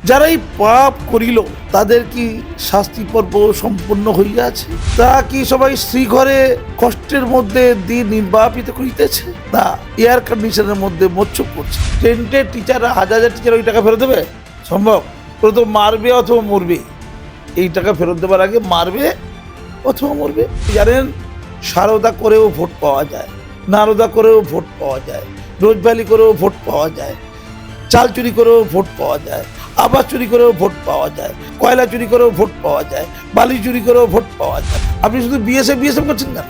যারাই পাপ করিল তাদের কি শাস্তি পর্ব সম্পূর্ণ হইয়াছে? তা কি সবাই শ্রীঘরে কষ্টের মধ্যে দিন নির্বাপিত করিতেছে? না, এয়ার কন্ডিশনের মধ্যে মোচ্ছুপ করছে। টেন্টের টিচাররা হাজার হাজার টিচার ওই টাকা ফেরত দেবে? সম্ভব? ওরা তো মারবে অথবা মরবে। এই টাকা ফেরত দেওয়ার আগে মারবে অথবা মরবে। জানেন, সারদা করেও ভোট পাওয়া যায়, নারদা করেও ভোট পাওয়া যায়, রোজভ্যালি করেও ভোট পাওয়া যায়, চাল চুরি করেও ভোট পাওয়া যায়, আবাস চুরি করেও ভোট পাওয়া যায়, কয়লা চুরি করেও ভোট পাওয়া যায়, বালি চুরি করেও ভোট পাওয়া যায়। আপনি শুধু বিএসএফ করছেন না,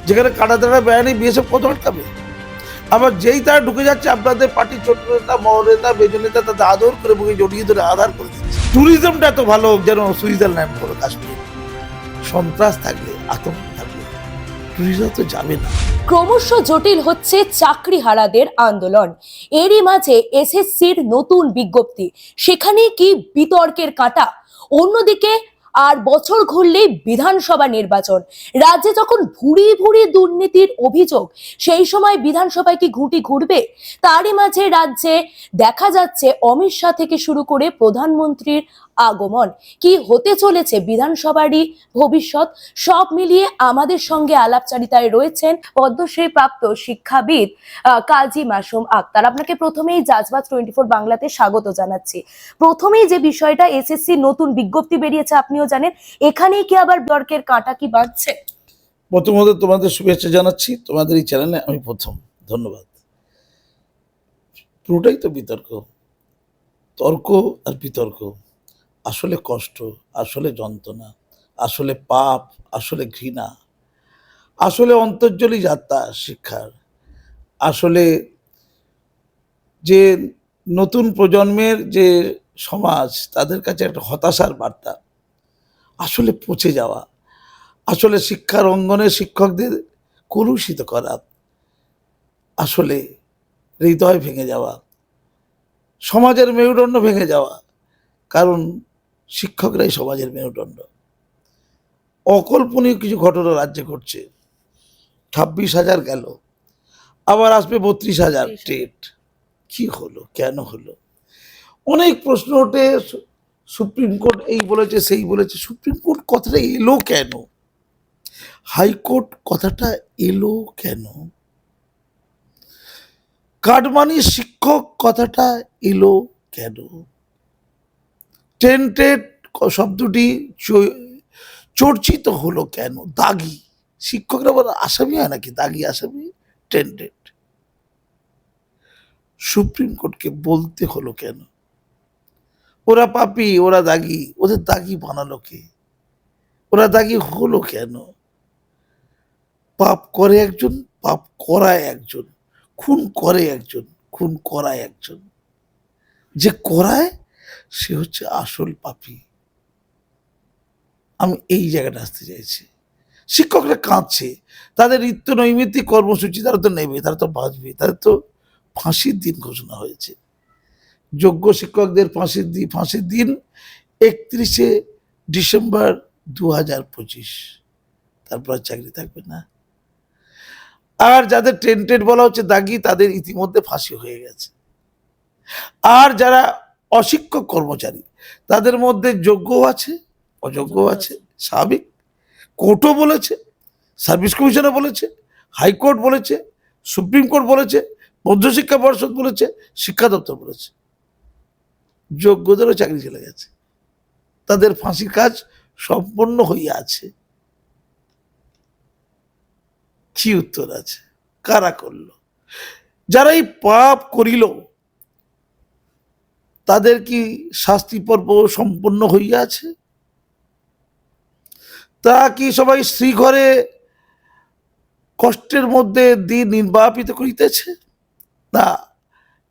যেখানে কাটা দাঁড়া বেড়ানি বিএসএফ কত আটকাবে? আবার যেই তারা ঢুকে যাচ্ছে আপনাদের পার্টির ছোট নেতা, বড় নেতা, বেজ নেতা, তাদের আদর করে বুকে জড়িয়ে ধরে আধার করে দিচ্ছে। ট্যুরিজমটা এত ভালো যেন সুইজারল্যান্ড হলো কাশ্মীর। সন্ত্রাস থাকলে, আতঙ্ক থাকলে ট্যুরিজম তো যাবে না। ক্রমশ জটিল হচ্ছে চাকরিহারাদের আন্দোলন। এরই মাঝে এসএসসির নতুন বিজ্ঞপ্তি, সেখানে কি বিতর্কের কাঁটা। অন্যদিকে আর বছর ঘুরলেই বিধানসভা নির্বাচন, রাজ্যে যখন ভুরি ভুরি দুর্নীতির অভিযোগ, সেই সময় বিধানসভায় কি ঘুঁটি ঘুরবে? তারই মাঝে রাজ্যে দেখা যাচ্ছে অমিত শাহ থেকে শুরু করে প্রধানমন্ত্রীর আগমন। কি হতে চলেছে বিধানসভারই ভবিষ্যৎ, সব মিলিয়ে আমাদের সঙ্গে আলাপচারিতায় রয়েছেন পদ্মশ্রী প্রাপ্ত শিক্ষাবিদ কাজী মাসুম আক্তার। আপনাকে প্রথমেই জাজবাজ 24 বাংলাতে স্বাগত জানাচ্ছি। প্রথমেই যে বিষয়টা, এসএসসি নতুন বিজ্ঞপ্তি বেরিয়েছে, আপনিও জানেন, এখানেই কি আবার বিতর্কের কাঁটা কি বাড়ছে? প্রথমত তোমাদের শুভেচ্ছা জানাচ্ছি, তোমাদের এই চ্যানেলে আমি প্রথম, ধন্যবাদ। পুরোটাই তো বিতর্ক, তর্ক আর বিতর্ক। আসলে কষ্ট, আসলে যন্ত্রণা, আসলে পাপ, আসলে ঘৃণা, আসলে অন্তর্জলি যাত্রা শিক্ষার, আসলে যে নতুন প্রজন্মের যে সমাজ, তাদের কাছে একটা হতাশার বার্তা, আসলে পচে যাওয়া, আসলে শিক্ষার অঙ্গনে শিক্ষকদের কলুষিত করা, আসলে হৃদয় ভেঙে যাওয়া, সমাজের মেরুদণ্ড ভেঙে যাওয়া। কারণ শিক্ষকরাই সমাজের মেরুদণ্ড। অকল্পনীয় কিছু ঘটনা রাজ্যে ঘটছে। 26,000 গেল, আবার আসবে 32,000 টেট। কি হলো, কেন হলো? অনেক প্রশ্ন ওঠে। সুপ্রিম কোর্ট এই বলেছে, সেই বলেছে। সুপ্রিম কোর্ট কথাটা এলো কেন? হাইকোর্ট কথাটা এলো কেন? কাটমানি শিক্ষক কথাটা এলো কেন? টেন্টেড শব্দটি চর্চিত হলো কেন? দাগি শিক্ষকরা বলে আসামি হয় নাকি? দাগি আসামি, টেন্টেড। সুপ্রিম কোর্টকে বলতে হলো কেন? ওরা পাপী, ওরা দাগি। ওদের দাগি বানালো কে? ওরা দাগি হলো কেন? পাপ করে একজন, পাপ করায় একজন, খুন করে একজন, খুন করায় একজন। যে করায় সে হচ্ছে আসল পাপী। আমি এই জায়গাটা আসতে চাইছি। শিক্ষকরা কাঁদছে, তাদের নিত্য নৈমিত্তিক কর্মসূচি তারা তো নেবে, তারা তো বাঁচবে, তাদের তো ফাঁসির দিন ঘোষণা হয়েছে। যোগ্য শিক্ষকদের ফাঁসির দিন 31শে ডিসেম্বর 2025। তারপর চাকরি থাকবে না। আর যাদের টেন্টেড বলা হচ্ছে দাগি, তাদের ইতিমধ্যে ফাঁসি হয়ে গেছে। আর যারা অশিক্ষক কর্মচারী, তাদের মধ্যে যোগ্য আছে, অযোগ্য আছে, স্বাভাবিক। কোর্টও বলেছে, সার্ভিস কমিশনও বলেছে, হাইকোর্ট বলেছে, সুপ্রিম কোর্ট বলেছে, মধ্যশিক্ষা পর্ষদ বলেছে, শিক্ষা দপ্তর বলেছে। যোগ্যদেরও চাকরি চলে গেছে, তাদের ফাঁসির কাজ সম্পন্ন হইয়া আছে। কি উত্তর আছে? কারা করল? যারাই পাপ করিল তাদের কি শাস্তি পর্ব সম্পন্ন হইয়া আছে? তা কি সবাই শ্রীঘরে কষ্টের মধ্যে দিন নির্বাপিত করিতেছে? না,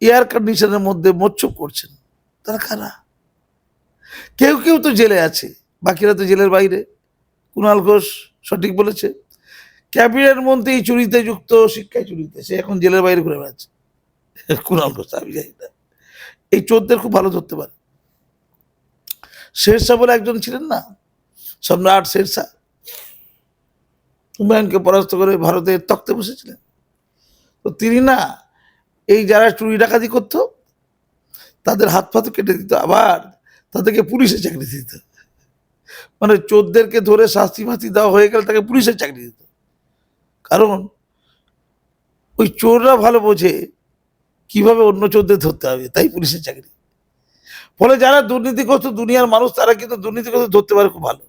এয়ার কন্ডিশনের মধ্যে মোচ্ছুপ করছেন। তারা কারা? কেউ কেউ তো জেলে আছে, বাকিরা তো জেলের বাইরে। কুণাল ঘোষ সঠিক বলেছে, ক্যাবিনেট মন্ত্রী চুরিতে যুক্ত, শিক্ষায় চুরিতে, সে এখন জেলের বাইরে ঘুরে বেড়াচ্ছে। কুণাল ঘোষ, আমি জানি না, এই চোরদের খুব ভালো ধরতে পারে। শেরশাহ বলে একজন ছিলেন না, সম্রাট শেরশাহ, হুমায়ুনকে পরাস্ত করে ভারতের তক্তে বসেছিলেন। তো তিনি না, এই যারা চুরি ডাকাতি করতো, তাদের হাত পা তো কেটে দিত, আবার তাদেরকে পুলিশে চাকরি দিত। মানে চোরদেরকে ধরে শাস্তি ফাস্তি দেওয়া হয়ে গেলে তাকে পুলিশের চাকরি দিত, কারণ ওই চোররা ভালো বোঝে কিভাবে অন্য চোরদের ধরতে হবে, তাই পুলিশের চাকরি। ফলে যারা দুর্নীতিগ্রস্ত দুনিয়ার মানুষ তারা কিন্তু দুর্নীতিগ্রস্ত ধরতে পারে খুব ভালো।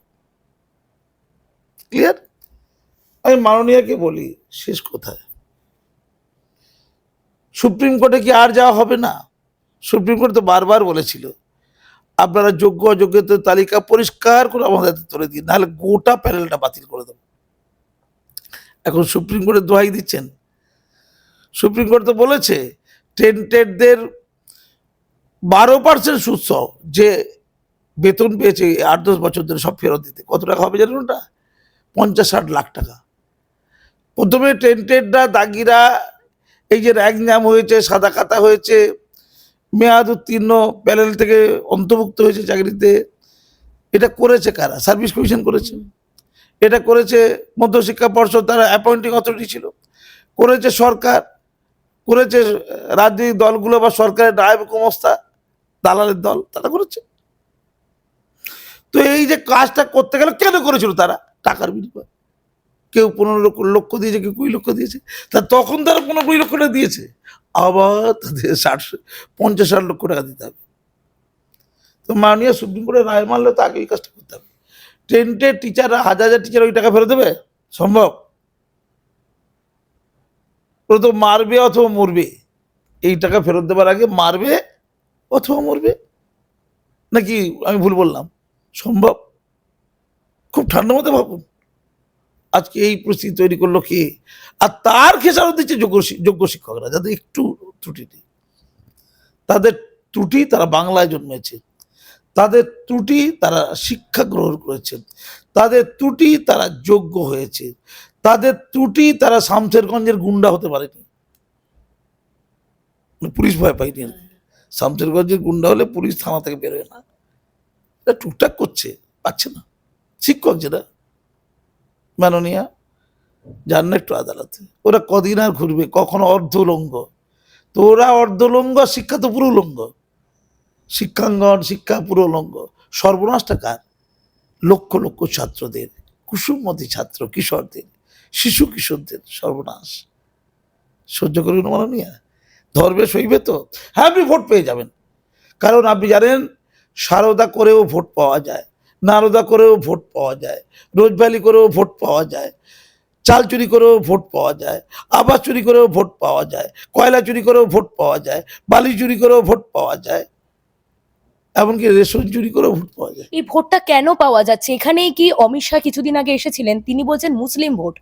ক্লিয়ার? আমি মাননীয়কে বলি, শেষ কোথায়? সুপ্রিম কোর্টে কি আর যাওয়া হবে না? সুপ্রিম কোর্ট তো বারবার বলেছিল আপনারা যোগ্য অযোগ্যতার তালিকা পরিষ্কার করে আমাদের তুলে দিন, নাহলে গোটা প্যানেলটা বাতিল করে দেবো। এখন সুপ্রিম কোর্টে দোহাই দিচ্ছেন। সুপ্রিম কোর্ট তো বলেছে টেন্টেডদের 12% সুদ সহ যে বেতন পেয়েছে 8-10 বছর ধরে সব ফেরত দিতে। কত টাকা হবে জানেন? ওটা 50-60 লাখ টাকা। প্রথমে টেন্টেডরা, দাগিরা, এই যে র্যাঙ্ক হয়েছে, সাদা খাতা হয়েছে, মেয়াদ উত্তীর্ণ, প্যানেল থেকে অন্তর্ভুক্ত হয়েছে চাকরিতে, এটা করেছে কারা? সার্ভিস কমিশন করেছে। এটা করেছে মধ্যশিক্ষা পর্ষদ, তারা অ্যাপয়েন্টিং অথরিটি ছিল। করেছে সরকার, করেছে রাজনৈতিক দলগুলো বা সরকারের নায়েব কুমস্তা, দালালের দল, তারা করেছে। তো এই যে কাজটা করতে গেলে কেন করেছিল তারা? টাকার বিনিময়ে। কেউ 15 লক্ষ দিয়েছে, কেউ 20 লক্ষ দিয়েছে। তা তখন তারা 15-20 লক্ষ টাকা দিয়েছে, আবার তাদের 50-60 লক্ষ টাকা দিতে হবে। তো মাননীয় সুপ্রিম কোর্টের রায় মানলে তো আগে এই কাজটা করতে হবে। টেন্টের টিচাররা, হাজার হাজার টিচার ওই টাকা ফেরত দেবে? সম্ভব? ওরা তো মারবে অথবা মরবে। এই টাকা ফেরত দেবার আগে মারবে অথবা মরবে, নাকি আমি ভুল বললাম? সম্ভব? খুব ঠান্ডা মতো ভাবুন। আজকে এই পরিস্থিতি তৈরি করলো কে? আর তার খেসারত দিচ্ছে যোগ্য শিক্ষকরা, যাদের একটু ত্রুটি নেই। তাদের ত্রুটি, তারা বাংলায় জন্মেছে। তাদের ত্রুটি, তারা শিক্ষা গ্রহণ করেছে। তাদের ত্রুটি, তারা যোগ্য হয়েছে। তাদের ত্রুটি, তারা শামশেরগঞ্জের গুন্ডা হতে পারেনি, পুলিশ ভয় পায়নি। শামশেরগঞ্জের গুন্ডা হলে পুলিশ থানা থেকে বেরোয় না। এটা টুকটাক করছে, পাচ্ছে না। শিক্ষক যেটা, মাননীয়া যান না একটু আদালতে, ওরা কদিন আর ঘুরবে? কখনো অর্ধলঙ্গ, তো ওরা অর্ধলঙ্গ, শিক্ষা তো পুরো লঙ্গ। শিক্ষাঙ্গন, শিক্ষা পুরো লঙ্গ। সর্বনাশটা কার? লক্ষ লক্ষ ছাত্রদের, কুসুমমতী ছাত্র কিশোরদের, শিশু কিশোরদের সর্বনাশ সহ্য করবেন মাননীয়া? ধরবে, সইবে তো? হ্যাঁ, আপনি ভোট পেয়ে যাবেন, কারণ আপনি জানেন সারদা করেও ভোট পাওয়া যায়, নারদা করেও ভোট পাওয়া যায়, রোজভ্যালি করেও ভোট পাওয়া যায়, চাল চুরি করেও ভোট পাওয়া যায়, আবাস চুরি করেও ভোট পাওয়া যায়, কয়লা চুরি করেও ভোট পাওয়া যায়, বালি চুরি করেও ভোট পাওয়া যায়, এমনকি রেশন চুরি করেও ভোট পাওয়া যায়। এই ভোটটা কেন পাওয়া যাচ্ছে? এখানেই কি অমিত শাহ কিছুদিন আগে এসেছিলেন, তিনি বলছেন মুসলিম ভোট।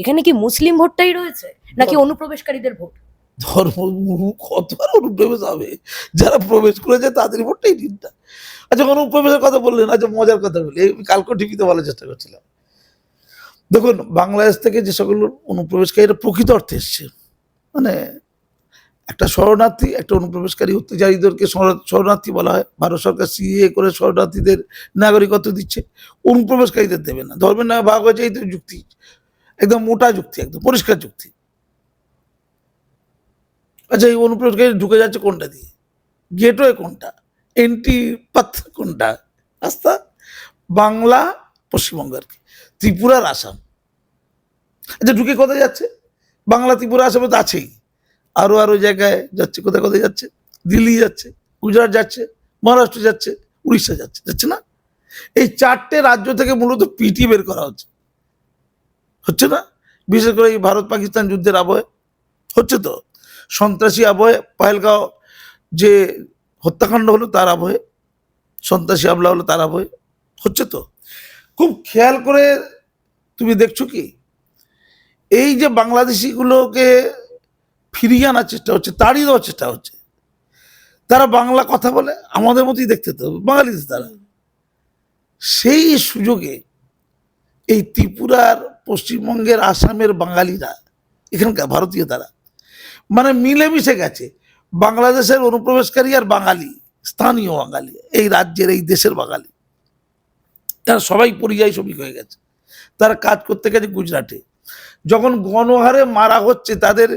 এখানে কি মুসলিম ভোটটাই রয়েছে, নাকি অনুপ্রবেশকারীদের ভোট? ধর্ম কত আর অনুপ্রবেশ হবে? যারা প্রবেশ করেছে তাদের ভোটটাই দিন না। আচ্ছা, অনুপ্রবেশের কথা বললেন, আচ্ছা মজার কথা বলি, কালকে টিভিতে বলার চেষ্টা করছিলাম। দেখুন, বাংলাদেশ থেকে যে সকল অনুপ্রবেশকারীরা প্রকৃত অর্থে এসছে, মানে একটা শরণার্থী, একটা অনুপ্রবেশকারী, অত্যাচারীদেরকে শরণার্থী বলা হয়। ভারত সরকার সিএ করে শরণার্থীদের নাগরিকত্ব দিচ্ছে, অনুপ্রবেশকারীদের দেবে না। ধর্মের নামে ভাগ হয়েছে, এই তো যুক্তি, একদম মোটা যুক্তি, একদম পরিষ্কার যুক্তি। আচ্ছা, এই অনুপ্রবেশকারী ঢুকে যাচ্ছে কোনটা দিয়ে? গেটওয়ে কোনটা? এন্ট্রি পাথ কোনটা? রাস্তা বাংলা, পশ্চিমবঙ্গ আর কি, ত্রিপুরার, আসাম। আচ্ছা, ঢুকে কোথায় যাচ্ছে? বাংলা, ত্রিপুরা, আসামে তো আছেই, আরো আরো জায়গায় যাচ্ছে। কোথায় কোথায় যাচ্ছে? দিল্লি যাচ্ছে, গুজরাট যাচ্ছে, মহারাষ্ট্র যাচ্ছে, উড়িষ্যা যাচ্ছে, যাচ্ছে না? এই 4টে রাজ্য থেকে মূলত পিটি বের করা হচ্ছে না? বিশেষ করে এই ভারত পাকিস্তান যুদ্ধের আবহে হচ্ছে তো, সন্ত্রাসী আবহে, পহেলগাঁও যে হত্যাকাণ্ড হলো তার আবহে, সন্ত্রাসী হামলা হলো তার আবহে হচ্ছে তো। খুব খেয়াল করে তুমি দেখছো কি, এই যে বাংলাদেশিগুলোকে ফিরিয়ে আনার চেষ্টা হচ্ছে, তাড়িয়ে দেওয়ার চেষ্টা হচ্ছে। তারা বাংলা কথা বলে, আমাদের মতোই দেখতে তো বাঙালি তারা। সেই সুযোগে এই ত্রিপুরার, পশ্চিমবঙ্গের, আসামের বাঙালিরা, এখানকার ভারতীয়, তারা মানে মিলেমিশে গেছে। বাংলাদেশের অনুপ্রবেশকারী আর বাঙালি, স্থানীয় বাঙালি, এই রাজ্যের, এই দেশের বাঙালি, তারা সবাই পরিযায়ী শ্রমিক হয়ে গেছে। তারা কাজ করতে গেছে গুজরাটে। যখন গণহারে মারা হচ্ছে তাদের,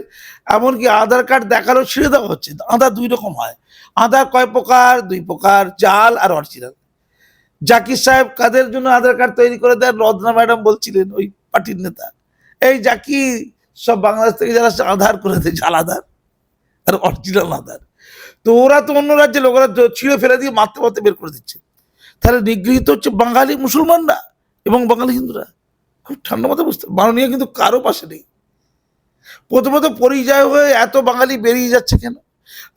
এমনকি আধার কার্ড দেখালেও ছেড়ে দেওয়া হচ্ছে। আধার 2 রকম হয়, আধার কয় প্রকার? 2 প্রকার, জাল আর অরিজিনাল। জাকির সাহেব কাদের জন্য আধার কার্ড তৈরি করে দেন? রত্না ম্যাডাম বলছিলেন, ওই পার্টির নেতা, এই জাকির সব বাংলাদেশ থেকে যারা আধার করে দেয়, জাল আধার আর অরিজিনাল আধার। তো ওরা তো অন্য রাজ্যে লোকেরা ছিঁড়ে ফেলে দিয়ে মারতে মারতে বের করে দিচ্ছে। তাহলে নিগৃহীত হচ্ছে বাঙালি মুসলমানরা এবং বাঙালি হিন্দুরা। খুব ঠান্ডা মাথায় বুঝতে, মাননীয় কিন্তু কারো পাশে নেই। প্রথমত পরিযায় হয়ে এত বাঙালি বেরিয়ে যাচ্ছে কেন?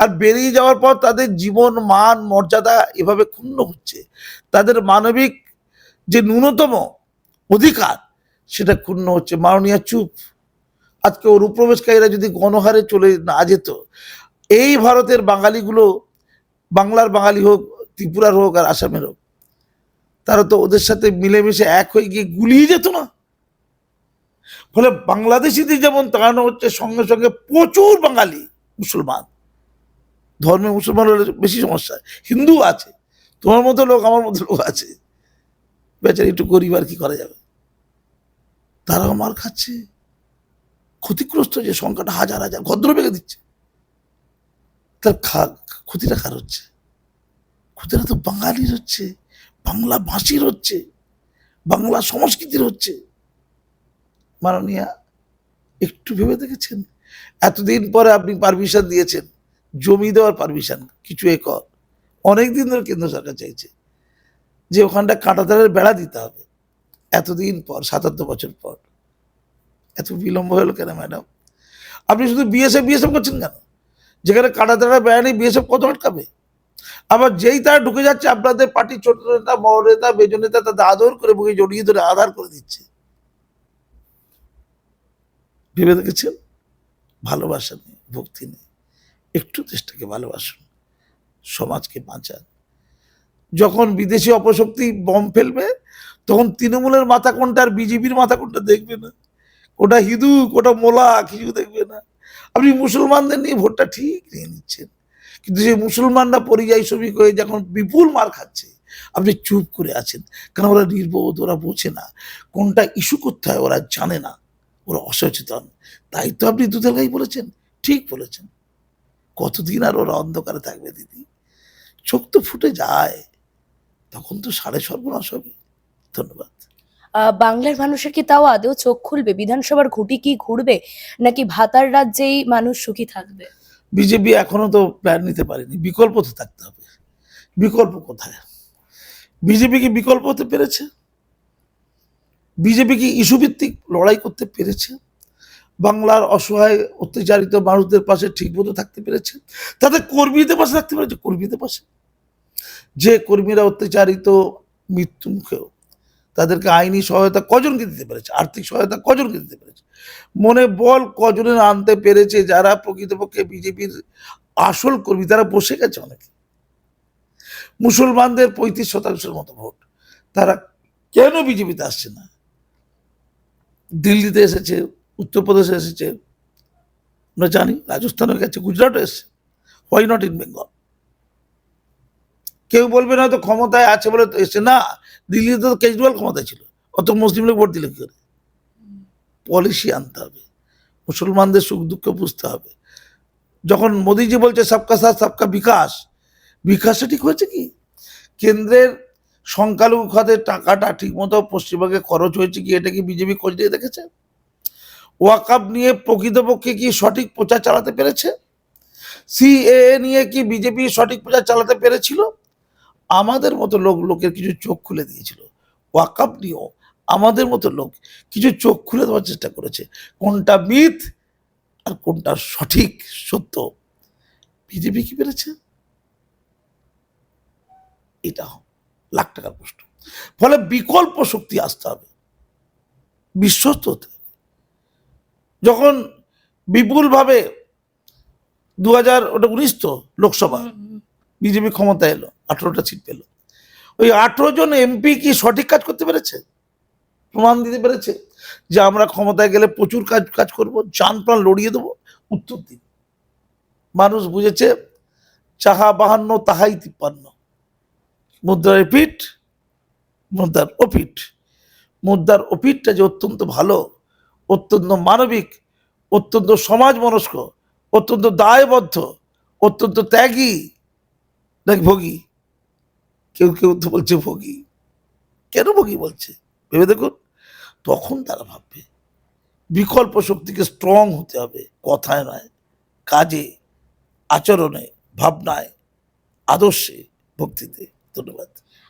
আর বেরিয়ে যাওয়ার পর তাদের জীবন মান মর্যাদা এভাবে ক্ষুণ্ণ হচ্ছে, তাদের মানবিক যে ন্যূনতম অধিকার সেটা ক্ষুণ্ণ হচ্ছে। মাননীয় চুপ। আজকে অনুপ্রবেশকারীরা যদি গণহারে চলে না যেত, এই ভারতের বাঙালিগুলো, বাংলার বাঙালি হোক, ত্রিপুরার হোক আর আসামের হোক, তারা তো ওদের সাথে মিলেমিশে এক হয়ে গিয়ে গুলিয়ে যেত না। ফলে বাংলাদেশিদের যেমন তাড়ানো হচ্ছে, সঙ্গে সঙ্গে প্রচুর বাঙালি মুসলমান, ধর্মে মুসলমান হলে বেশি সমস্যা, হিন্দু আছে, তোমার মতো লোক আমার মতো লোক আছে, বেচারা একটু গরিব, আর কি করা যাবে, তারাও মার খাচ্ছে। ক্ষতিগ্রস্ত যে সংখ্যাটা হাজার হাজার ভদ্র ভেঙে দিচ্ছে, তার ক্ষতিটা কার হচ্ছে? ক্ষতিটা তো বাঙালির হচ্ছে, বাংলা ভাষীর হচ্ছে, বাংলা সংস্কৃতির হচ্ছে। মাননীয়া একটু ভেবে দেখেছেন? এতদিন পরে আপনি পারমিশন দিয়েছেন, জমি দেওয়ার পারমিশন কিছু একর, অনেকদিন ধরে কেন্দ্র সরকার চাইছে যে ওখানটা কাঁটাতারের বেড়া দিতে হবে। এতদিন পর, ৭৭ বছর পর এত বিলম্ব হলো কেন ম্যাডাম? আপনি শুধু বিএসএফ করছেন কেন? যেখানে কাঁটাতারের বেড়া নেই, বিএসএফ কত আটকাবে? আবার যেই তারা ঢুকে যাচ্ছে, আপনাদের পার্টির ছোট নেতা, বড় নেতা, মেজ নেতা তাদের আদর করে বুকে জড়িয়ে ধরে আধার করে দিচ্ছে। ভেবে দেখেছেন? ভালোবাসা নেই, ভক্তি নেই। একটু দেশটাকে ভালোবাসুন, সমাজকে বাঁচান। যখন বিদেশি অপশক্তি বম ফেলবে, তখন তৃণমূলের মাথা কোনটা আর বিজেপির মাথা কোনটা দেখবে না, কোটা হিন্দু কোটা মোলা কিছু দেখবে না। আপনি মুসলমানদের নিয়ে ভোটটা ঠিক নিয়ে নিচ্ছেন, কিন্তু সেই মুসলমানরা পরিযায়ী শ্রমিক হয়ে যখন বিপুল মার খাচ্ছে, আপনি চুপ করে আছেন। কারণ ওরা নির্বোধ, ওরা বোঝে না কোনটা ইস্যু করতে হয়, ওরা জানে না, ওরা অসচেতন। তাই তো আপনি দুধের গাই বলেছেন, ঠিক বলেছেন। কতদিন আর ওরা অন্ধকারে থাকবে দিদি? চোখ তো ফুটে যায়, তখন তো সাড়ে সর্বনাশ হবে। ধন্যবাদ। বাংলার মানুষের কি তাও আদৌ চোখ খুলবে? বিধানসভার ঘুঁটি কি ঘুরবে, নাকি ভাতার রাজ্যেই মানুষ সুখী থাকবে? বিজেপি এখনো তো প্ল্যান নিতে পারেনি, বিকল্প তো থাকতে হবে। বিকল্প কোথায়? বিজেপি কি বিকল্প হতে পেরেছে? বিজেপি কি ইস্যু ভিত্তিক লড়াই করতে পেরেছে? বাংলার অসহায় অত্যাচারিত মানুষদের পাশে ঠিক মতো থাকতে পেরেছে? তাদের কর্মীদের পাশে থাকতে পেরেছে? কর্মীদের পাশে, যে কর্মীরা অত্যাচারিত, মৃত্যু মুখেও, তাদেরকে আইনি সহায়তা কজনকে দিতে পেরেছে? আর্থিক সহায়তা কজনকে দিতে পেরেছে? মনে বল কজনের আনতে পেরেছে? যারা প্রকৃতপক্ষে বিজেপির আসল কর্মী, তারা বসে গেছে অনেকে। মুসলমানদের 35% মতো ভোট, তারা কেন বিজেপিতে আসছে না? দিল্লিতে এসেছে, উত্তরপ্রদেশে এসেছে, আমরা জানি, রাজস্থানে গেছে, গুজরাটে এসেছে। Why not in Bengal? কেউ বলবে না তো ক্ষমতায় আছে বলে তো এসে না। দিল্লিতে তো কেজরিওয়াল ক্ষমতায় ছিল, অত মুসলিম লোক ভোট দিলে কি করে? পলিসি আনতে হবে, মুসলমানদের সুখ দুঃখ বুঝতে হবে। যখন মোদিজি বলছে সবকা সাথ সবকা বিকাশ, বিকাশটা ঠিক হয়েছে কি? কেন্দ্রের সংখ্যালঘু খাতে টাকাটা ঠিক মতো পশ্চিমবঙ্গে খরচ হয়েছে কি, এটা কি বিজেপি খোঁজ দিয়ে দেখেছে? ওয়াকআপ নিয়ে প্রকৃতপক্ষে কি সঠিক প্রচার চালাতে পেরেছে? সিএএ নিয়ে কি বিজেপি সঠিক প্রচার চালাতে পেরেছিল? আমাদের মতো লোকের কিছু চোখ খুলে দিয়েছিল। ওয়াকআপ নিয়েও আমাদের মতো লোক কিছু চোখ খুলে দেওয়ার চেষ্টা করেছে, কোনটা মিথ আর কোনটা সঠিক সত্য। বিজেপি কি পেরেছে? এটা লাখ টাকার প্রশ্ন। ফলে বিকল্প শক্তি আসতে হবে, বিশ্বস্ত হতে হবে। যখন বিপুলভাবে 2019 তো লোকসভা বিজেপি ক্ষমতা এলো, 18টা সিট পেল, ওই 18 জন এমপি কি সঠিক কাজ করতে পেরেছে? প্রমাণ দিতে পেরেছে যে আমরা ক্ষমতায় গেলে প্রচুর কাজ করবো, জান প্রাণ লড়িয়ে দেবো? উত্তর দিন। মানুষ বুঝেছে চাহা 52 তাহাই 53। মুদ্রার পিঠ, মুদ্রার অপিঠ। মুদ্রার অপিঠটা যে অত্যন্ত ভালো, অত্যন্ত মানবিক, অত্যন্ত সমাজ মনস্ক, অত্যন্ত দায়বদ্ধ, অত্যন্ত ত্যাগী, নাকি ভোগী? কেউ কেউ তো বলছে ভোগী। কেন ভোগী বলছে ভেবে দেখুন। তখন তারা ভাববে। বিকল্প শক্তিকে স্ট্রং হতে হবে, কথায় নয়, কাজে, আচরণে, ভাবনায়, আদর্শে, ভক্তিতে। ধন্যবাদ।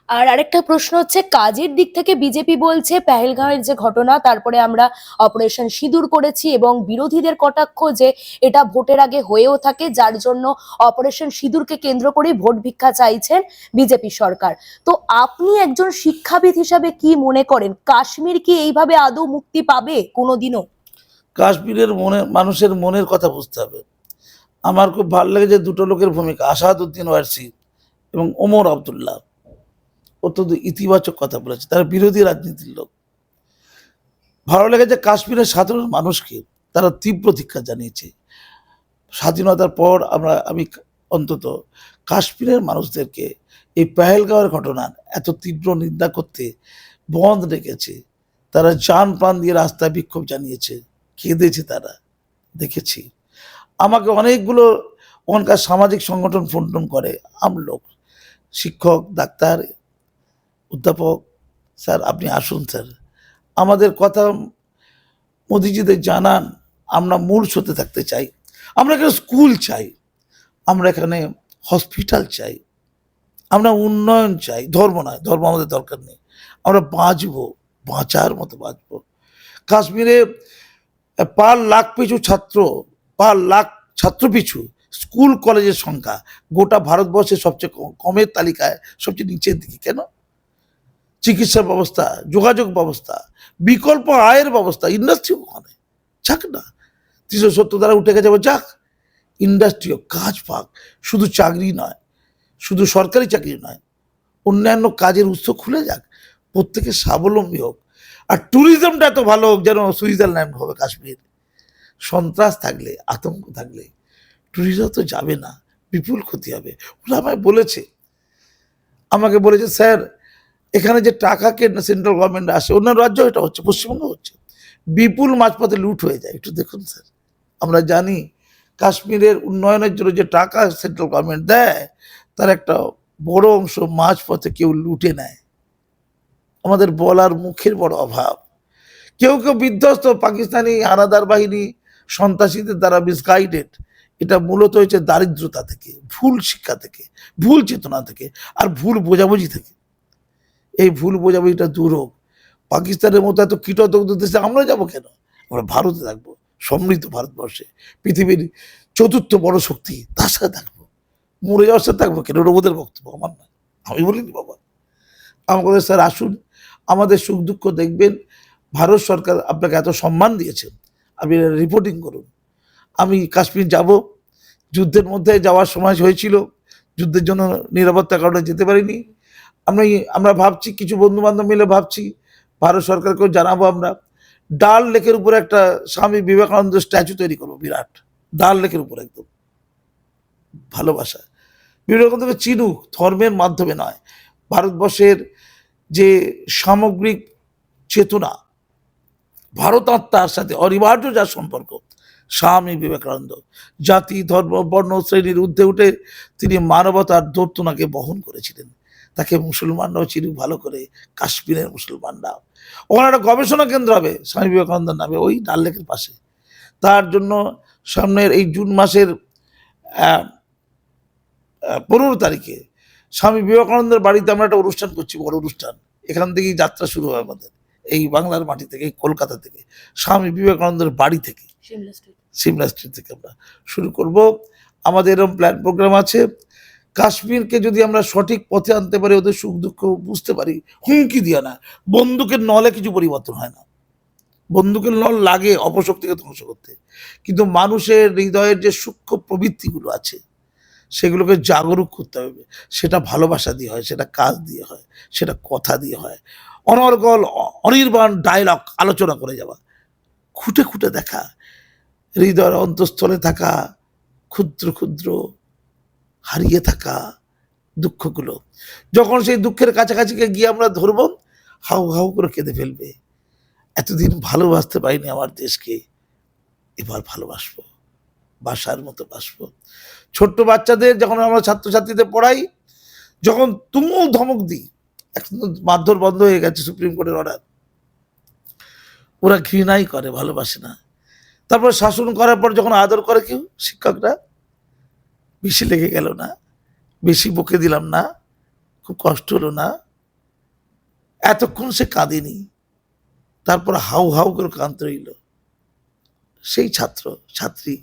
আর আরেকটা প্রশ্ন হচ্ছে, কাজের দিক থেকে বিজেপি বলছে পেহেলগাঁওয়ের যে ঘটনা, তারপরে আমরা অপারেশন সিঁদুর করেছি, এবং বিরোধীদের কটাক্ষ যে এটা ভোটের আগে হয়েও থাকে, যার জন্য অপারেশন সিঁদুরকে কেন্দ্র করে ভোট ভিক্ষা চাইছেন বিজেপি সরকার। তো আপনি একজন শিক্ষাবিদ হিসাবে কি মনে করেন, কাশ্মীর কি এইভাবে আদৌ মুক্তি পাবে কোনোদিনও? কাশ্মীরের মানুষের মনের কথা বুঝতে হবে। আমার খুব ভালো লাগে যে দুটো লোকের ভূমিকা, আসাদউদ্দিন ওয়াইসি এবং ওমর আবদুল্লাহ, অত্যন্ত ইতিবাচক কথা বলেছে। তারা বিরোধী রাজনীতির লোক। ভালো লেগেছে কাশ্মীরের সাধারণ মানুষকে তারা তীব্র ধিক্কার জানিয়েছে। স্বাধীনতার পর আমি অন্তত কাশ্মীরের মানুষদেরকে এই পেহেলগাঁওয়ের ঘটনার এত তীব্র নিন্দা করতে বন্ধ রেখেছে। তারা জান প্রাণ দিয়ে রাস্তায় বিক্ষোভ জানিয়েছে, কেঁদেছে তারা, দেখেছি। আমাকে অনেকগুলো ওখানকার সামাজিক সংগঠন ফোন টোন করে, আমলোক, শিক্ষক, ডাক্তার, অধ্যাপক, স্যার আপনি আসুন স্যার, আমাদের কথা মোদিজিদের জানান, আমরা মূল স্রোতে থাকতে চাই, আমরা এখানে স্কুল চাই, আমরা এখানে হসপিটাল চাই, আমরা উন্নয়ন চাই, ধর্ম নয়, ধর্ম আমাদের দরকার নেই, আমরা বাঁচবো, বাঁচার মতো বাঁচবো। কাশ্মীরে পার লাখ ছাত্র পিছু স্কুল কলেজের সংখ্যা গোটা ভারতবর্ষের সবচেয়ে কমের তালিকায় সবচেয়ে নিচের দিকে। কেন? চিকিৎসা ব্যবস্থা, যোগাযোগ ব্যবস্থা, বিকল্প আয়ের ব্যবস্থা, ইন্ডাস্ট্রি ওখানে যাক না, 370 দ্বারা উঠে গেছে, যাক, ইন্ডাস্ট্রিও কাজ পাক, শুধু চাকরি নয়, শুধু সরকারি চাকরি নয়, অন্যান্য কাজের উৎস খুলে যাক, প্রত্যেকে স্বাবলম্বী হোক। আর ট্যুরিজমটা এত ভালো হোক যেন সুইজারল্যান্ড হবে কাশ্মীর। সন্ত্রাস থাকলে, আতঙ্ক থাকলে ট্যুরিজম তো যাবে না, বিপুল ক্ষতি হবে। ওরা আমাকে বলেছে স্যার, এখানে যে টাকাকে সেন্ট্রাল গভর্নমেন্ট আসে, অন্যান্য রাজ্য এটা হচ্ছে, পশ্চিমবঙ্গ হচ্ছে, বিপুল মাঝপথে লুট হয়ে যায়। একটু দেখুন স্যার, আমরা জানি কাশ্মীরের উন্নয়নের জন্য যে টাকা সেন্ট্রাল গভর্নমেন্ট দেয়, তার একটা বড় অংশ মাঝপথে কেউ লুটে নেয়। আমাদের বলার মুখের বড় অভাব। কেউ কেউ বিধ্বস্ত, পাকিস্তানি হানাদার বাহিনী সন্ত্রাসীদের দ্বারা মিসগাইডেড। এটা মূলত হয়েছে দারিদ্রতা থেকে, ভুল শিক্ষা থেকে, ভুল চেতনা থেকে, আর ভুল বোঝাবুঝি থেকে। এই ভুল বোঝাবুঝিটা দূর হোক। পাকিস্তানের মতো এত কীটদগ্ধ দেশে আমরা যাবো কেন? আমরা ভারতে থাকবো, সমৃদ্ধ ভারতবর্ষে, পৃথিবীর 4র্থ বড় শক্তি, তার সাথে থাকবো। মরে যাওয়ার সাথে থাকবো কেন? এটা ওদের বক্তব্য, আমার না, আমি বলিনি বাবা। আমাকে স্যার আসুন, আমাদের সুখ দুঃখ দেখবেন, ভারত সরকার আপনাকে এত সম্মান দিয়েছেন, আপনি রিপোর্টিং করুন। আমি কাশ্মীর যাব, যুদ্ধের মধ্যে যাওয়ার সময় হয়েছিল, যুদ্ধের জন্য নিরাপত্তার কারণে যেতে পারিনি। আমরা ভাবছি, কিছু বন্ধু বান্ধব মিলে ভাবছি, ভারত সরকারকেও জানাবো, আমরা ডাল লেকের উপরে একটা স্বামী বিবেকানন্দ স্ট্যাচু তৈরি করবো, বিরাট, ডাল লেকের উপরে, একদম ভালোবাসা। বিবেকানন্দকে চিনুক, ধর্মের মাধ্যমে নয়, ভারতবর্ষের যে সামগ্রিক চেতনা, ভারত আত্মার সাথে অনিবার্য যার সম্পর্ক, স্বামী বিবেকানন্দ জাতি, ধর্ম, বর্ণ, শ্রেণীর ঊর্ধ্বে উঠে তিনি মানবতার দোর্তনাকে বহন করেছিলেন। তাকে মুসলমানরাও চিনুক ভালো করে, কাশ্মীরের মুসলমানরাও। ওখানে একটা গবেষণা কেন্দ্র হবে স্বামী বিবেকানন্দের নামে, ওই ডাল লেকের পাশে। তার জন্য সামনের এই জুন মাসের 15 তারিখে স্বামী বিবেকানন্দের বাড়িতে আমরা একটা অনুষ্ঠান করছি, বড় অনুষ্ঠান। এখান থেকেই যাত্রা শুরু হয় আমাদের, এই বাংলার মাটি থেকে, এই কলকাতা থেকে, স্বামী বিবেকানন্দের বাড়ি থেকে, সিমলা স্ট্রিট থেকে আমরা শুরু করব। আমাদের এরকম প্ল্যান প্রোগ্রাম আছে। কাশ্মীরকে যদি আমরা সঠিক পথে আনতে পারি, ওদের সুখ দুঃখ বুঝতে পারি, হুমকি দিয়ে না, বন্দুকের নলে কিছু পরিবর্তন হয় না। বন্দুকের নল লাগে অপশক্তিকে ধ্বংস করতে, কিন্তু মানুষের হৃদয়ের যে সূক্ষ্ম প্রবৃত্তিগুলো আছে, সেগুলোকে জাগরুক করতে হবে। সেটা ভালোবাসা দিয়ে হয়, সেটা কাজ দিয়ে হয়, সেটা কথা দিয়ে হয়। অনর্গল অনির্বাণ ডায়লগ আলোচনা করে যাওয়া, খুঁটে খুঁটে দেখা, হৃদয়ের অন্তঃস্থলে থাকা ক্ষুদ্র ক্ষুদ্র হারিয়ে থাকা দুঃখগুলো, যখন সেই দুঃখের কাছাকাছি গিয়ে আমরা ধরব, হাউ হাউ করে কেঁদে ফেলবে। এতদিন ভালোবাসতে পারিনি আমার দেশকে, এবার ভালোবাসবো, বাসার মতো বাসবো। ছোট্ট বাচ্চাদের যখন আমরা ছাত্রছাত্রীদের পড়াই, যখন তুমুল ধমক দিই, এখন তো মারধর বন্ধ হয়ে গেছে, সুপ্রিম কোর্টের অর্ডার, ওরা ঘৃণাই করে, ভালোবাসে না। তারপর শাসন করার পর যখন আদর করে কেউ, শিক্ষকরা, বেশি লেগে গেল না, বেশি বকে দিলাম না, খুব কষ্ট হলো না, এতক্ষণ সে কাঁদেনি, তারপর হাউ হাউ করে কাঁদতে রইল। সেই ছাত্র ছাত্রী,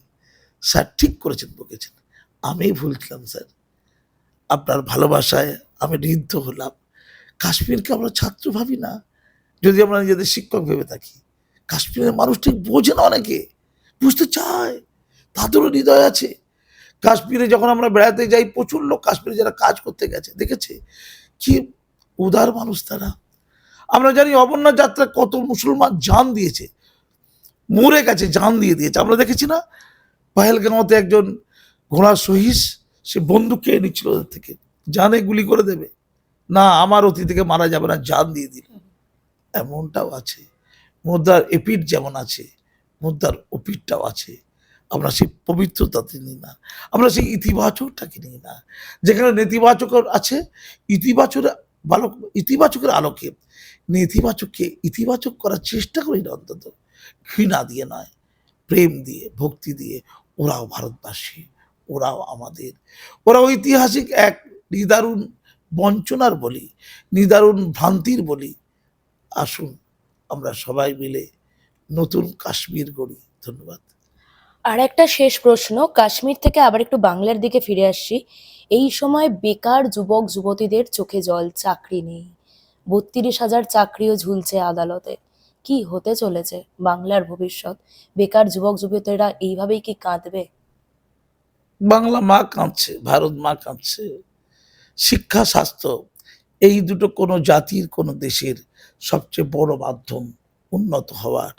স্যার ঠিক করেছেন, বকেছেন, আমি ভুল ছিলাম স্যার, আপনার ভালোবাসায় আমি ঋদ্ধ হলাম। কাশ্মীরকে আমরা ছাত্র ভাবি না, যদি আমরা নিজেদের শিক্ষক ভেবে থাকি। কাশ্মীরের মানুষ ঠিক বোঝে না, অনেকে বুঝতে চায়, তাদেরও হৃদয় আছে। কাশ্মীরে যখন আমরা বেড়াতে যাই, প্রচুর লোক কাশ্মীরে যারা কাজ করতে গেছে দেখেছে, কি উদার মানুষ তারা। আমরা জানি অমরনাথ যাত্রায় কত মুসলমান জান দিয়েছে, মরে গেছে, জান দিয়ে দিয়েছে, আমরা দেখেছি না? পাহেলগাঁওতে একজন ঘোড়া সহিস, সে বন্দুক খেয়ে নিচ্ছিল ওদের থেকে, জানে গুলি করে দেবে, না আমার অতি থেকে মারা যাবে না, জান দিয়ে দিল। এমনটাও আছে। মুদ্রার এপিঠ যেমন আছে, মুদ্রার ওপিঠটাও আছে। আমরা সেই পবিত্রতাতে নিই না, আমরা সেই ইতিবাচকটাকে নিই না। যেখানে নেতিবাচক আছে, ইতিবাচক ভালো, ইতিবাচকের আলোকে নেতিবাচককে ইতিবাচক করার চেষ্টা করি না, অন্তত ঘৃণা দিয়ে নয়, প্রেম দিয়ে, ভক্তি দিয়ে। ওরাও ভারতবাসী, ওরাও আমাদের, ওরা ঐতিহাসিক এক নিদারুণ বঞ্চনার বলি, নিদারুণ ভ্রান্তির বলি। আসুন আমরা সবাই মিলে নতুন কাশ্মীর গড়ি। ধন্যবাদ। আর একটা শেষ প্রশ্ন, কাশ্মীর থেকে আবার একটু বাংলার দিকে ফিরে আসছি। এই সময় বেকার যুবক যুবতীদের চোখে জল, চাকরি নেই, 32,000 চাকরিও ঝুলছে আদালতে। কি হতে চলেছে বাংলার ভবিষ্যৎ? বেকার যুবক যুবতীরা এইভাবেই কি কাঁদবে? বাংলা মা কাঁদছে, ভারত মা কাঁদছে। শিক্ষা, স্বাস্থ্য, এই দুটো কোনো জাতির, কোনো দেশের সবচেয়ে বড় মাধ্যম উন্নত হওয়ার।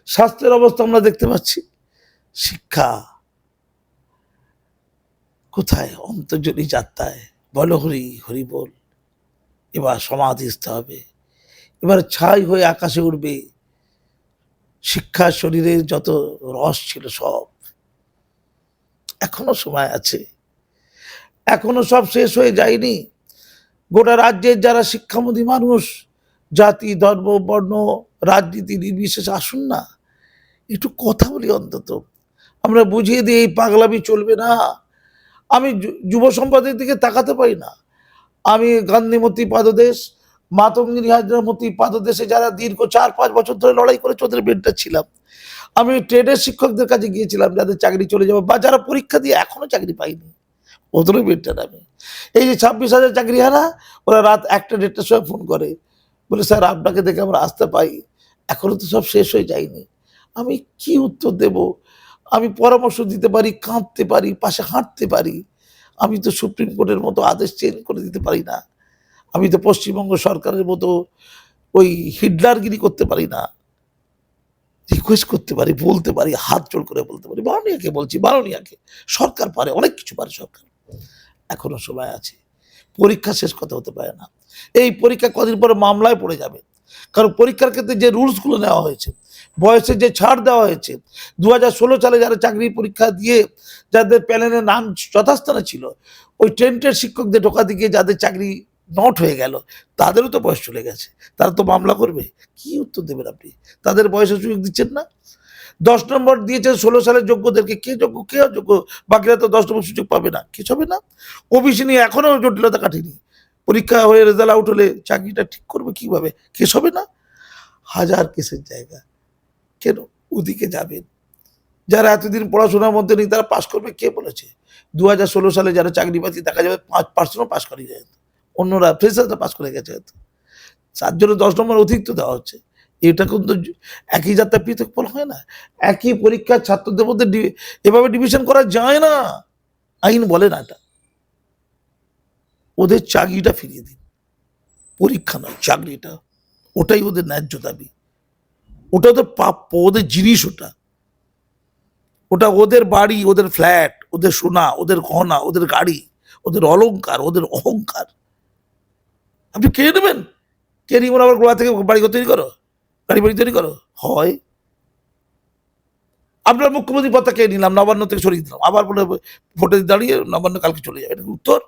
স্বাস্থ্যের অবস্থা আমরা দেখতে পাচ্ছি, শিক্ষা কোথায়? অন্তর্জনী যাত্রায় বল হরি হরি বল। এবার সমাধিস্থ হবে, এবার ছাই হয়ে আকাশে উঠবে। শিক্ষা শরীরের যত রস ছিল সব, এখনো সময় আছে, এখনো সব শেষ হয়ে যায়নি। গোটা রাজ্যের যারা শিক্ষামতী মানুষ, জাতি, ধর্ম, বর্ণ, রাজনীতি নির্বিশেষে আসুন না, একটু কথা বলি অন্তত, আমরা বুঝিয়ে দিই এই পাগলামি চলবে না। আমি যুব সম্প্রদায়ের দিকে তাকাতে পারি না। আমি গান্ধীমতী পাদদেশ, মাতঙ্গিনী হাজরামতী পাদদেশে যারা দীর্ঘ 4-5 বছর ধরে লড়াই করেছে, ওদের মেন্টর ছিলাম। আমি ট্রেডের শিক্ষকদের কাছে গিয়েছিলাম, যাদের চাকরি চলে যাবে বা যারা পরীক্ষা দিয়ে এখনো চাকরি পাইনি, ওদেরও মেন্টর আমি। এই যে 26,000 চাকরি হারা, ওরা রাত 1টা-1:30টার সময় ফোন করে, বলে স্যার আপনাকে দেখে আমরা আসতে পাই, এখনো তো সব শেষ হয়ে যায়নি। আমি কি উত্তর দেব? আমি পরামর্শ দিতে পারি, কাঁদতে পারি, পাশে হাঁটতে পারি, আমি তো সুপ্রিম কোর্টের মতো আদেশ চেঞ্জ করে দিতে পারি না, আমি তো পশ্চিমবঙ্গ সরকারের মতো ওই হিটলারগিরি করতে পারি না। রিকোয়েস্ট করতে পারি, বলতে পারি, হাত জোড় করে বলতে পারি, মাননীয়াকে বলছি, মাননীয়াকে। সরকার পারে, অনেক কিছু পারে সরকার। এখনো সময় আছে, পরীক্ষা শেষ কথা হতে পারে না। এই পরীক্ষা কদিন পরে মামলায় পড়ে যাবে, কারণ পরীক্ষার ক্ষেত্রে যে রুলসগুলো নেওয়া হয়েছে, বয়সে যে ছাড় দেওয়া হয়েছে, 2016 সালে যারা চাকরি পরীক্ষা দিয়ে যাদের প্যানেলের নাম যথাস্থানে ছিল, ওই টেন্টের শিক্ষকদের ঢোকাতে গিয়ে যাদের চাকরি নট হয়ে গেল, তাদেরও তো বয়স চলে গেছে, তারা তো মামলা করবে। কি উত্তর দেবেন আপনি? তাদের বয়সের সুযোগ দিচ্ছেন না। 10 নম্বর দিয়েছেন 16 সালের যোগ্যদেরকে, কে যোগ্য, কে অযোগ্য? বাকিরা তো 10 নম্বর সুযোগ পাবে না, কিছু হবে না। ওবিসি নিয়ে এখনো জটিলতা কাটেনি, পরীক্ষা হয়ে রেজাল্ট আউট হলে চাকরিটা ঠিক করবে কিভাবে, কেস হবে না? হাজার কেসের জায়গা, কেন ওদিকে যাবেন? যারা এতদিন পড়াশোনার মধ্যে নেই তারা পাশ করবে, কে বলেছে? 2016 সালে যারা চাকরি পাচ্ছে দেখা যাবে 5% পাশ করে যায়, অন্যরা ফ্রেশাররা পাশ করে গেছে হয়তো, তার জন্য 10 নম্বর অতিরিক্ত দেওয়া হচ্ছে। এটা কিন্তু একই যাত্রা পৃথক ফল হয় না, একই পরীক্ষার ছাত্রদের মধ্যে এভাবে ডিভিশন করা যায় না, আইন বলে না এটা। ওদের চাকরিটা ফিরিয়ে দিন, পরীক্ষা নয় চাকরিটা, ওটাই ওদের ন্যায্য দাবি, ওটা ওদের প্রাপ্য, ওদের জিনিস, ওটা ওটা ওদের বাড়ি, ওদের ফ্ল্যাট, ওদের সোনা, ওদের গহনা, ওদের গাড়ি, ওদের অলংকার, ওদের অহংকার। আপনি কে নেবেন? কে নিয়ে আবার গোড়া থেকে বাড়ি তৈরি করো, গাড়ি বাড়ি তৈরি করো হয়? আপনার মুখ্যমন্ত্রী পদটা কে নিলাম, নবান্ন থেকে সরিয়ে দিলাম, আবার বলে ভোটে দাঁড়িয়ে নবান্ন কালকে চলে যাবে, এটা উত্তর?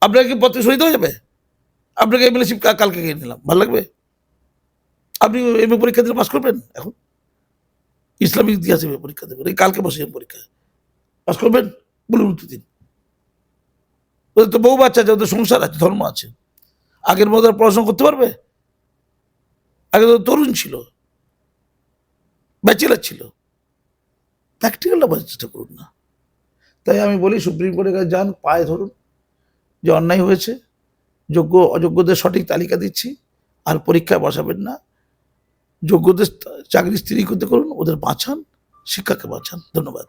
আপনাকে কি পত্রে সই দেওয়া যাবে? আপনাকে এমএলএ শিপ কালকে গিয়ে নিলাম, ভালো লাগবে? আপনি এমএ পরীক্ষা দিলে পাস করবেন? এখন ইসলামিক ইতিহাস এমএ পরীক্ষা দেবেন, এই কালকে বসে পরীক্ষা পাস করবেন? বলুন উত্তর দিন। ওদের তো বউ বাচ্চা আছে, ওদের সংসার আছে, ধর্ম আছে। আগের মতো আর পড়াশোনা করতে পারবে? আগে তো তরুণ ছিল, ব্যাচেলার ছিল। প্র্যাকটিক্যালটা বোঝার চেষ্টা করুন না। তাই আমি বলি সুপ্রিম কোর্টের কাছে যান, পায়ে ধরুন যে অন্যায় হয়েছে, যোগ্য অযোগ্যদের সঠিক তালিকা দিচ্ছি, আর পরীক্ষায় বসাবেন না। যোগ্যদের চাকরি স্থিরীকৃত করুন, ওদের বাঁচান, শিক্ষাকে বাঁচান। ধন্যবাদ।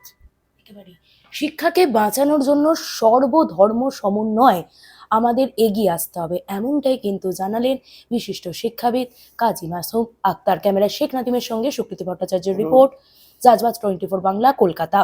একেবারে শিক্ষাকে বাঁচানোর জন্য সর্বধর্ম সমন্বয় আমাদের এগিয়ে আসতে হবে, এমনটাই কিন্তু জানালেন বিশিষ্ট শিক্ষাবিদ কাজী মাসুম আক্তার। ক্যামেরায় শেখ নাদিমের সঙ্গে সুকৃতি ভট্টাচার্যের রিপোর্ট, জাজবাজ 24 বাংলা, কলকাতা।